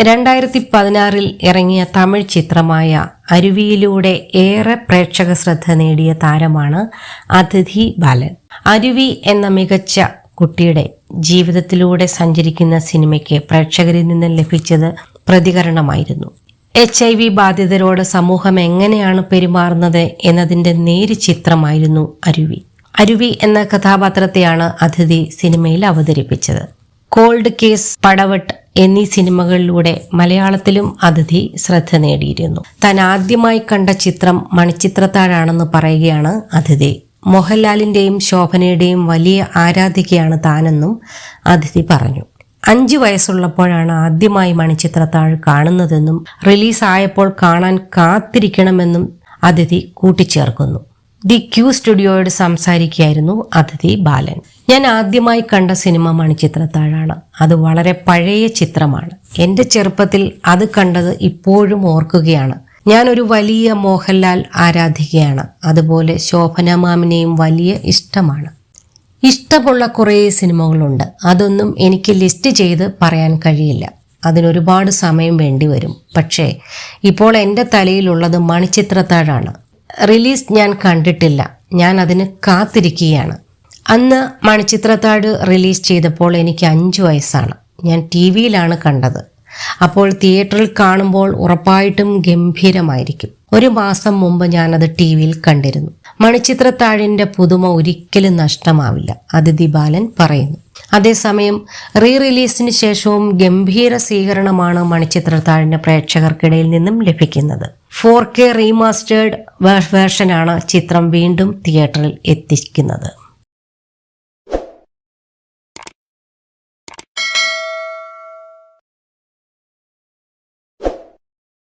2016 ഇറങ്ങിയ തമിഴ് ചിത്രമായ അരുവിയിലൂടെ ഏറെ പ്രേക്ഷക ശ്രദ്ധ നേടിയ താരമാണ് അതിഥി ബാലൻ. അരുവി എന്ന മികച്ച കുട്ടിയുടെ ജീവിതത്തിലൂടെ സഞ്ചരിക്കുന്ന സിനിമയ്ക്ക് പ്രേക്ഷകരിൽ നിന്ന് ലഭിച്ചത് പ്രതികരണമായിരുന്നു. HIV ബാധിതരോട് സമൂഹം എങ്ങനെയാണ് പെരുമാറുന്നത് എന്നതിന്റെ നേര് ചിത്രമായിരുന്നു അരുവി. അരുവി എന്ന കഥാപാത്രത്തെയാണ് അതിഥി സിനിമയിൽ അവതരിപ്പിച്ചത്. കോൾഡ് കേസ്, പടവട്ട് എന്നീ സിനിമകളിലൂടെ മലയാളത്തിലും അതിഥി ശ്രദ്ധ നേടിയിരുന്നു. താൻ ആദ്യമായി കണ്ട ചിത്രം മണിച്ചിത്രത്താഴാണെന്ന് പറയുകയാണ് അതിഥി. മോഹൻലാലിന്റെയും ശോഭനയുടെയും വലിയ ആരാധികയാണ് താനെന്നും അതിഥി പറഞ്ഞു. 5 വയസ്സുള്ളപ്പോഴാണ് ആദ്യമായി മണിച്ചിത്രത്താഴ് കാണുന്നതെന്നും റിലീസായപ്പോൾ കാണാൻ കാത്തിരിക്കണമെന്നും അതിഥി കൂട്ടിച്ചേർക്കുന്നു. ദി ക്യൂ സ്റ്റുഡിയോയോട് സംസാരിക്കുകയായിരുന്നു അതിഥി ബാലൻ. ഞാൻ ആദ്യമായി കണ്ട സിനിമ മണിച്ചിത്രത്താഴാണ്. അത് വളരെ പഴയ ചിത്രമാണ്. എന്റെ ചെറുപ്പത്തിൽ അത് കണ്ടത് ഇപ്പോഴും ഓർക്കുകയാണ്. ഞാനൊരു വലിയ മോഹൻലാൽ ആരാധികയാണ്. അതുപോലെ ശോഭന മാമിനെയും വലിയ ഇഷ്ടമാണ്. ഇഷ്ടമുള്ള കുറേ സിനിമകളുണ്ട്. അതൊന്നും എനിക്ക് ലിസ്റ്റ് ചെയ്ത് പറയാൻ കഴിയില്ല. അതിനൊരുപാട് സമയം വേണ്ടിവരും. പക്ഷേ ഇപ്പോൾ എൻ്റെ തലയിലുള്ളത് മണിച്ചിത്രത്താഴാണ്. റിലീസ് ഞാൻ കണ്ടിട്ടില്ല. ഞാൻ അതിന് കാത്തിരിക്കുകയാണ്. അന്ന് മണിച്ചിത്രത്താഴ് റിലീസ് ചെയ്തപ്പോൾ എനിക്ക് 5 വയസ്സാണ്. ഞാൻ TV-യിലാണ് കണ്ടത്. അപ്പോൾ തിയേറ്ററിൽ കാണുമ്പോൾ ഉറപ്പായിട്ടും ഗംഭീരമായിരിക്കും. 1 മാസം മുമ്പ് ഞാനത് TV-യിൽ കണ്ടിരുന്നു. മണിച്ചിത്രത്താഴിന്റെ പുതുമ ഒരിക്കലും നഷ്ടമാവില്ല, അതിഥി ബാലൻ പറയുന്നു. അതേസമയം റിലീസിന് ശേഷവും ഗംഭീര സ്വീകരണമാണ് മണിച്ചിത്രത്താഴിന്റെ പ്രേക്ഷകർക്കിടയിൽ നിന്നും ലഭിക്കുന്നത്. 4K റീമാസ്റ്റേർഡ് വേർഷനാണ് ചിത്രം വീണ്ടും തിയേറ്ററിൽ എത്തിക്കുന്നത്.